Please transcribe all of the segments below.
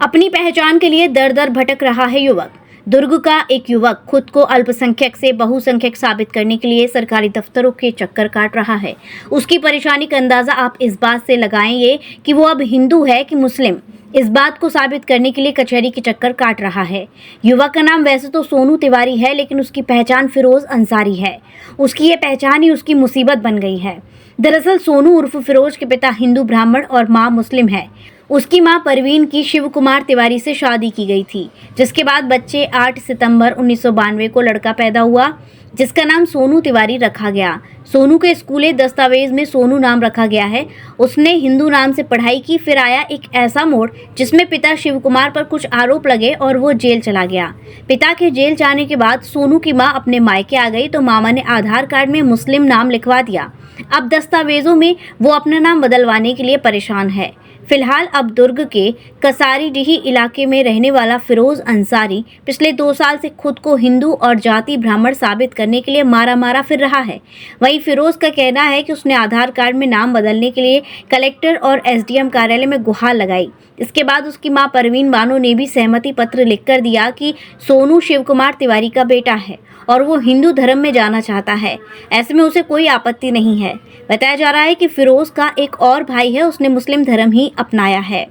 अपनी पहचान के लिए दर दर भटक रहा है युवक। दुर्ग का एक युवक खुद को अल्पसंख्यक से बहुसंख्यक साबित करने के लिए सरकारी दफ्तरों के चक्कर काट रहा है। उसकी परेशानी का अंदाजा आप इस बात से लगाएंगे कि वो अब हिंदू है कि मुस्लिम। इस बात को साबित करने के लिए कचहरी के चक्कर काट रहा है। युवक का नाम वैसे तो सोनू तिवारी है, लेकिन उसकी पहचान फिरोज अंसारी है। उसकी ये पहचान ही उसकी मुसीबत बन गई है। दरअसल सोनू उर्फ फिरोज के पिता हिंदू ब्राह्मण और मां मुस्लिम है। उसकी मां परवीन की शिव कुमार तिवारी से शादी की गई थी, जिसके बाद बच्चे 8 सितंबर 1992 को लड़का पैदा हुआ, जिसका नाम सोनू तिवारी रखा गया। सोनू के स्कूली दस्तावेज में सोनू नाम रखा गया है। उसने हिंदू नाम से पढ़ाई की, फिर आया एक ऐसा मोड़ जिसमें पिता शिव कुमार पर कुछ आरोप लगे और वो जेल चला गया। पिता के जेल जाने के बाद सोनू की मां अपने मायके आ गई तो मामा ने आधार कार्ड में मुस्लिम नाम लिखवा दिया। अब दस्तावेजों में वो अपना नाम बदलवाने के लिए परेशान है। फिलहाल अब दुर्ग के कसारीडीही इलाके में रहने वाला फिरोज अंसारी पिछले 2 साल से खुद को हिंदू और जाति ब्राह्मण साबित करने के लिए मारा फिर रहा है। वहीं फिरोज का कहना है कि उसने आधार कार्ड में नाम बदलने के लिए कलेक्टर और एसडीएम कार्यालय में गुहार लगाई। इसके बाद उसकी मां परवीन बानो ने भी सहमति पत्र लिखकर दिया कि सोनू शिव कुमार तिवारी का बेटा है और वो हिंदू धर्म में जाना चाहता है। ऐसे में उसे कोई आपत्ति नहीं है। बताया जा रहा है कि फिरोज का एक और भाई है, उसने मुस्लिम धर्म ही अपनाया है।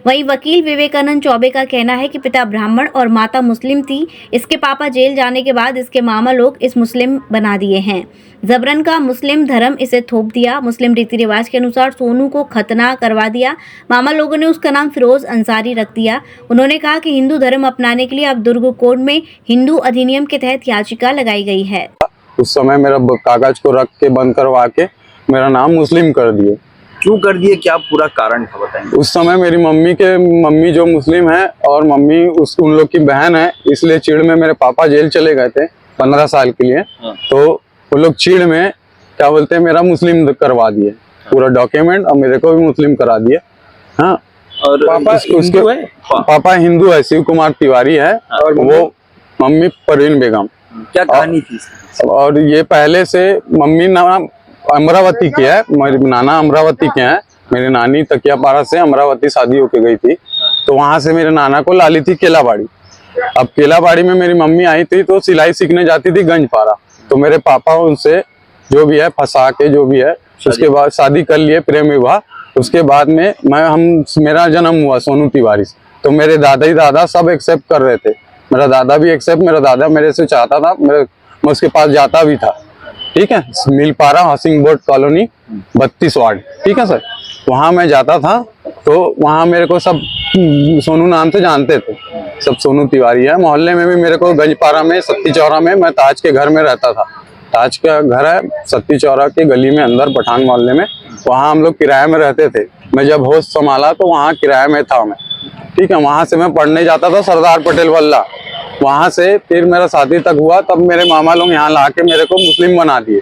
वहीं वकील विवेकानंद चौबे का कहना है कि पिता ब्राह्मण और माता मुस्लिम थी। इसके पापा जेल जाने के बाद इसके मामा लोग इस मुस्लिम बना दिए हैं। जबरन का मुस्लिम धर्म इसे थोप दिया। मुस्लिम रीति रिवाज के अनुसार सोनू को खतना करवा दिया। मामा लोगों ने उसका नाम फिरोज अंसारी रख दिया। उन्होंने कहा कि हिंदू धर्म अपनाने के लिए अब दुर्ग कोर्ट में हिंदू अधिनियम के तहत याचिका लगाई गई है। उस समय मेरा कागज को रख के बंद करवा के मेरा नाम मुस्लिम कर दिए। क्यों कर दिए, क्या पूरा कारण था बताएंगे? उस समय मेरी मम्मी जो मुस्लिम है और मम्मी उन लोग की बहन है, इसलिए चिढ़ में मेरे पापा जेल चले गए थे 15 साल के लिए। तो वो लोग चिढ़ में क्या बोलते हैं मेरा मुस्लिम करवा दिए, पूरा डॉक्यूमेंट, और मेरे को भी मुस्लिम करा दिए। हाँ, और पापा हिंदू है, शिव कुमार तिवारी है, और वो मम्मी परवीन बेगम। क्या कहानी थी? और ये पहले से मम्मी नाम अमरावती की है, मेरे नाना अमरावती के हैं। मेरी नानी तकियापारा से अमरावती शादी होके गई थी, तो वहां से मेरे नाना को लाली थी केलाबाड़ी। अब केलाबाड़ी में मेरी मम्मी आई थी तो सिलाई सीखने जाती थी गंजपारा, तो मेरे पापा उनसे जो भी है फंसा के जो भी है, उसके बाद शादी कर लिए, प्रेम विवाह। उसके बाद में मेरा जन्म हुआ सोनू तिवारी से, तो मेरे दादा सब एक्सेप्ट कर रहे थे। मेरा दादा भी एक्सेप्ट, मेरा दादा मेरे से चाहता था, मैं उसके पास जाता भी था। ठीक है, मिलपारा हाउसिंग बोर्ड कॉलोनी 32 वार्ड, ठीक है सर, वहाँ मैं जाता था। तो वहाँ मेरे को सब सोनू नाम से जानते थे, सब सोनू तिवारी है। मोहल्ले में भी मेरे को गंजपारा में सत्ती चौरा में, मैं ताज के घर में रहता था। ताज का घर है सत्ती चौरा के गली में अंदर, पठान मोहल्ले में। वहाँ हम लोग किराए में रहते थे। मैं जब होश संभाला तो वहाँ किराए में था मैं, ठीक है। वहाँ से मैं पढ़ने जाता था सरदार पटेल वल्ला। वहाँ से फिर मेरा शादी तक हुआ, तब मेरे मामा लोग यहाँ ला के मेरे को मुस्लिम बना दिए।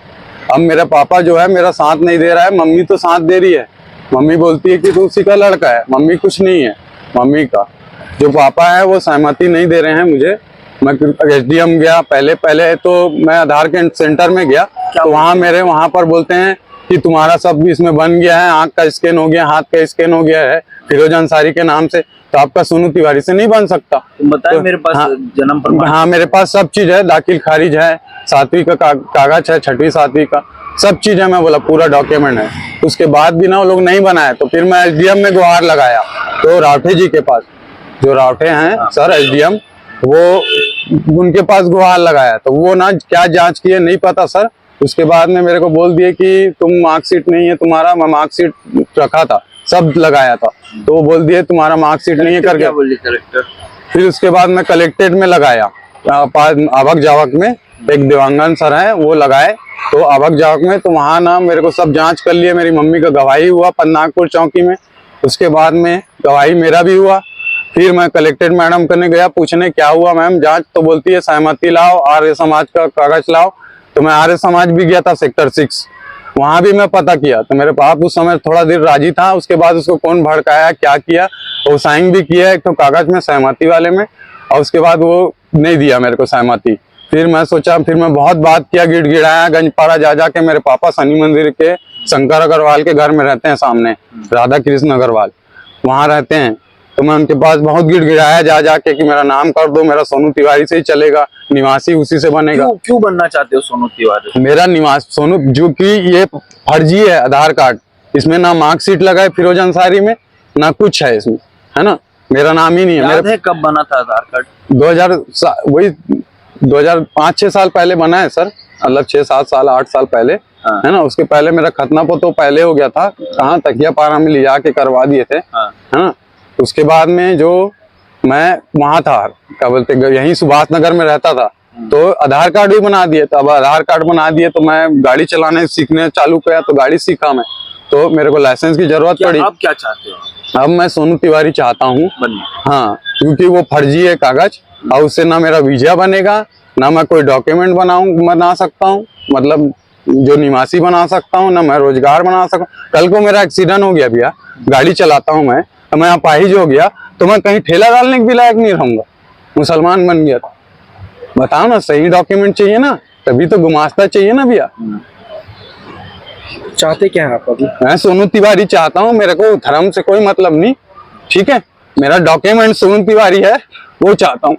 अब मेरा पापा जो है मेरा साथ नहीं दे रहा है, मम्मी तो साथ दे रही है। मम्मी बोलती है कि तू उसी का लड़का है, मम्मी कुछ नहीं है। मम्मी का जो पापा है वो सहमति नहीं दे रहे हैं मुझे। मैं एसडीएम गया, पहले तो मैं आधार के सेंटर में गया, तो वहाँ पर बोलते हैं कि तुम्हारा सब इसमें बन गया है, आँख का स्कैन हो गया, हाथ का स्कैन हो गया है फिरोज अंसारी के नाम से, तो आपका सोनू तिवारी से नहीं बन सकता। बताए तो, मेरे पास जन्म प्रमाण। हाँ, मेरे पास सब चीज है, दाखिल खारिज है, 7वीं का कागज है, 6वीं 7वीं का सब चीज है। मैं बोला पूरा डॉक्यूमेंट है। उसके बाद भी ना वो लोग नहीं बनाए, तो फिर मैं एसडीएम में गुहार लगाया। तो रावठे जी के पास, जो रावठे हैं सर एसडीएम, वो उनके पास गुहार लगाया, तो वो ना क्या जांच किए नहीं पता सर। उसके बाद में मेरे को बोल दिए कि तुम मार्कशीट नहीं है तुम्हारा। मैं मार्कशीट रखा था, सब लगाया था, तो वो बोल दिए तुम्हारा मार्कशीट नहीं है करके। कलेक्टर फिर उसके बाद मैं कलेक्टेड में लगाया, आवक जावक में एक देवांगन सर है, वो लगाए। तो आवक जावक में तो वहाँ ना मेरे को सब जांच कर लिए। मेरी मम्मी का गवाही हुआ पन्नागपुर चौकी में, उसके बाद में गवाही मेरा भी हुआ। फिर मैं कलेक्टेड मैडम करने गया पूछने क्या हुआ मैम जांच, तो बोलती है सहमति लाओ, आर्य समाज का कागज लाओ। तो मैं आर्य समाज भी गया था सेक्टर 6, वहां भी मैं पता किया। तो मेरे पाप उस समय थोड़ा देर राजी था। उसके बाद उसको कौन भड़काया क्या किया, वो साइन भी किया एक तो कागज में सहमति वाले में, और उसके बाद वो नहीं दिया मेरे को सहमति। फिर मैं सोचा, फिर मैं बहुत बात किया, गिड़गिड़ाया गंजपारा जा के। मेरे पापा शनि मंदिर के शंकर अग्रवाल के घर में रहते हैं सामने, राधा कृष्ण अग्रवाल, वहां रहते हैं। तो मैं उनके पास बहुत गिड़गिड़ाया जा जाके कि मेरा नाम कर दो, मेरा सोनू तिवारी से ही चलेगा, निवासी उसी से बनेगा। क्यों बनना चाहते हो सोनू तिवारी? मेरा निवास सोनू, जो कि ये फर्जी है आधार कार्ड, इसमें ना मार्कशीट लगा है फिरोज अंसारी में, ना कुछ है इसमें, है ना, मेरा नाम ही नहीं है। याद है कब बना था आधार कार्ड? 2005-6 साल पहले बना है सर, मतलब 6-7 साल 8 साल पहले, हाँ। है ना। उसके पहले मेरा खतना तो पहले हो गया था, कहाँ तकिया पारा में ले जाके करवा दिए थे, हाँ। है ना। उसके बाद में जो मैं वहाँ था, क्या बोलते, यहीं सुभाष नगर में रहता था, तो आधार कार्ड भी बना दिए। तो अब आधार कार्ड बना दिए तो मैं गाड़ी चलाने सीखने चालू किया, तो गाड़ी सीखा मैं, तो मेरे को लाइसेंस की जरूरत पड़ी। आप क्या चाहते हो? अब मैं सोनू तिवारी चाहता हूँ, बनिए। हाँ, क्योंकि वो फर्जी है कागज, और उससे ना मेरा वीजा बनेगा, ना मैं कोई डॉक्यूमेंट बना सकता हूँ, मतलब जो निवासी बना सकता हूँ, ना मैं रोजगार बना सकता हूँ। कल को मेरा एक्सीडेंट हो गया भैया, गाड़ी चलाता हूँ मैं, तो मैं अपाहिज हो गया, तो मैं कहीं ठेला डालने के भी लायक नहीं रहूंगा, मुसलमान बन गया तो बताओ ना, सही डॉक्यूमेंट चाहिए ना, तभी तो गुमास्ता चाहिए ना भैया। चाहते क्या है आप अभी? मैं सोनू तिवारी चाहता हूँ, मेरे को धर्म से कोई मतलब नहीं, ठीक है, मेरा डॉक्यूमेंट सोनू तिवारी है, वो चाहता हूँ।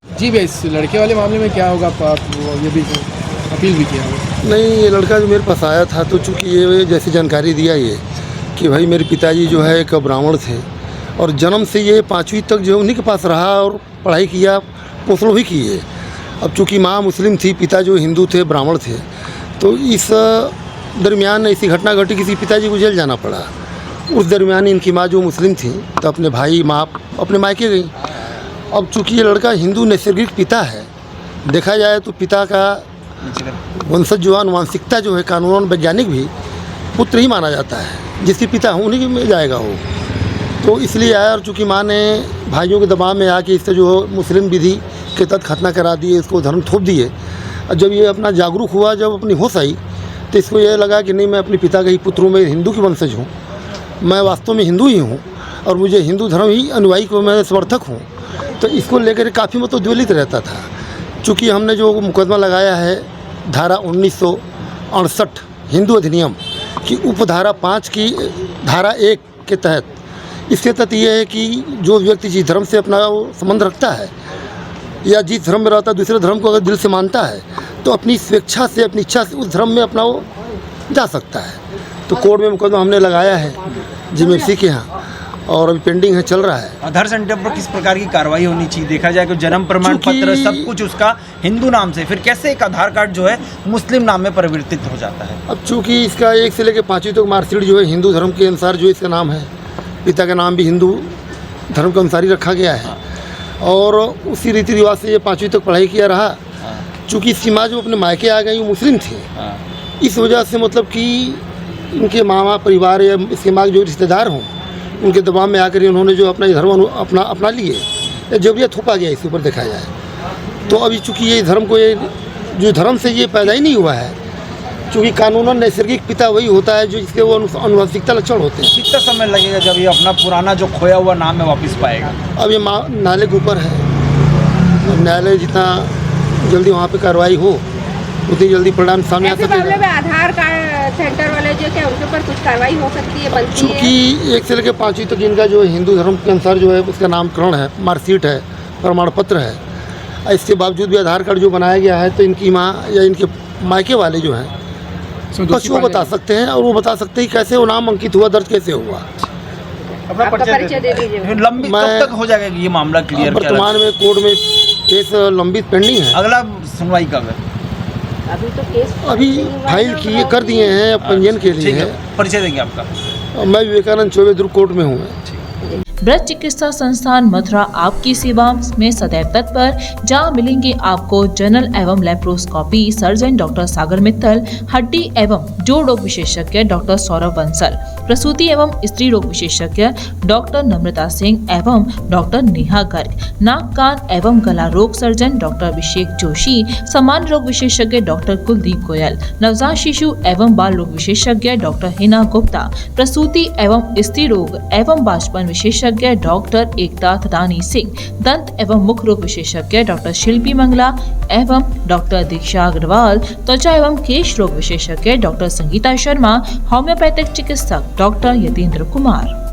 जी भैया, इस लड़के वाले मामले में क्या होगा? आप ये भी अपील भी किया होगा? नहीं, ये लड़का जो मेरे पास आया था, तो चूँकि ये जैसी जानकारी दिया ये कि भाई मेरे पिताजी जो है एक ब्राह्मण थे, और जन्म से ये 5वीं तक जो उन्हीं के पास रहा और पढ़ाई किया, पोसलो भी किए। अब चूँकि माँ मुस्लिम थी, पिता जो हिंदू थे, ब्राह्मण थे, तो इस दरमियान ऐसी घटना घटी, किसी पिताजी को जेल जाना पड़ा। उस दरमियान इनकी माँ जो मुस्लिम थी, तो अपने भाई माँ अपने मायके गई। अब चूँकि ये लड़का हिंदू नैसर्गिक पिता है, देखा जाए तो पिता का वंशज जो आनुवांशिकता जो है कानूनन वैज्ञानिक भी पुत्र ही माना जाता है, जिसके पिता हूँ उन्हीं में जाएगा वो। तो इसलिए आया, और चूँकि माँ ने भाइयों के दबाव में आके इससे जो मुस्लिम विधि के तहत खतना करा दिए, इसको धर्म थोप दिए। और जब ये अपना जागरूक हुआ, जब अपनी होश आई, तो इसको ये लगा कि नहीं, मैं अपने पिता का ही पुत्र हूँ, मैं हिंदू की वंशज हूँ, मैं वास्तव में हिंदू ही हूँ, और मुझे हिंदू धर्म ही अनुयायी को मैं समर्थक हूँ। तो इसको लेकर काफ़ी मतलब द्वलित रहता था। चूँकि हमने जो मुकदमा लगाया है धारा 1968 हिंदू अधिनियम की उपधारा 5 की धारा 1 के तहत, इसके तहत ये है कि जो व्यक्ति जिस धर्म से अपना संबंध रखता है, या जिस धर्म में रहता है, दूसरे धर्म को अगर दिल से मानता है, तो अपनी स्वेच्छा से, अपनी इच्छा से उस धर्म में अपना वो जा सकता है। तो कोर्ट में मुकदमा हमने लगाया है जीएमसी के यहाँ, और अभी पेंडिंग है, चल रहा है। आधार सेंटर पर किस प्रकार की कार्रवाई होनी चाहिए? देखा जाए कि जन्म प्रमाण पत्र सब कुछ उसका हिंदू नाम से, फिर कैसे एक आधार कार्ड जो है मुस्लिम नाम में परिवर्तित हो जाता है? अब चूँकि इसका 1 से लेकर 5वीं तक मार्कशीट जो है हिंदू धर्म के अनुसार जो इसका नाम है, पिता का नाम भी हिंदू धर्म के अनुसार ही रखा गया है, और उसी रीति रिवाज से ये 5वीं तक पढ़ाई किया रहा। चूँकि इसकी माँ जो अपने मायके आ गई वो मुस्लिम थी, इस वजह से मतलब कि इनके मामा परिवार या इसके माँ जो रिश्तेदार हों, उनके दबाव में आकर उन्होंने जो अपना धर्म अपना लिए, जबरिया थोपा गया इसके ऊपर देखा जाए तो। अभी चूँकि ये धर्म को, ये जो धर्म से ये पैदा ही नहीं हुआ है, चूँकि कानूनन नैसर्गिक पिता वही होता है जो इसके वो अनुवांशिकता लक्षण होते हैं। कितना समय लगेगा जब ये अपना पुराना जो खोया हुआ नाम है वापस पाएगा? अब ये न्यायालय के ऊपर है, न्यायालय जितना जल्दी वहाँ पे कार्रवाई हो, उतनी जल्दी परिणाम सामने आ ऐसे सकेगा। मामले में आधार कार्ड सेंटर वाले जो क्या उनके ऊपर कुछ कार्रवाई हो सकती है, बनती है? चूँकि 1 से लेकर 5वीं तक इनका जो हिंदू धर्म के अनुसार जो है उसका नामकरण है, मार्कशीट है, प्रमाण पत्र है, इसके बावजूद भी आधार कार्ड जो बनाया गया है, तो इनकी माँ या इनके मायके वाले जो हैं बस वो बता सकते हैं, और वो बता सकते हैं कैसे वो नाम अंकित हुआ, दर्ज कैसे हुआ। आपका परिचय दे दीजिए। लंबी कब तक हो जाएगा ये मामला क्लियर? वर्तमान में कोर्ट में केस लंबित पेंडिंग है। अगला सुनवाई कब है? अभी तो केस अभी फाइल किए कर दिए हैं पंजीयन के लिए। ठीक है, परिचय देंगे आपका? मैं विवेकानंद चौबे दुर्ग कोर्ट में हूँ। ब्रज चिकित्सा संस्थान मथुरा आपकी सेवा में सदैव तत्पर, जहां मिलेंगे आपको जनरल एवं लेप्रोस्कोपी सर्जन डॉक्टर सागर मित्तल, हड्डी एवं जोड़ रोग विशेषज्ञ डॉक्टर सौरभ बंसल, प्रसूति एवं स्त्री रोग विशेषज्ञ डॉक्टर नम्रता सिंह एवं डॉक्टर नेहा गर्ग, नाक कान एवं गला रोग सर्जन डॉक्टर अभिषेक जोशी, सामान्य रोग विशेषज्ञ डॉक्टर कुलदीप गोयल, नवजात शिशु एवं बाल रोग विशेषज्ञ डॉक्टर हिना गुप्ता, प्रसूति एवं स्त्री रोग एवं बाजपन विशेषज्ञ डॉक्टर एकता थदानी सिंह, दंत एवं मुख रोग विशेषज्ञ डॉक्टर शिल्पी मंगला एवं डॉक्टर दीक्षा अग्रवाल, त्वचा एवं केश रोग विशेषज्ञ डॉक्टर संगीता शर्मा, होम्योपैथिक चिकित्सक डॉक्टर यतीन्द्र कुमार।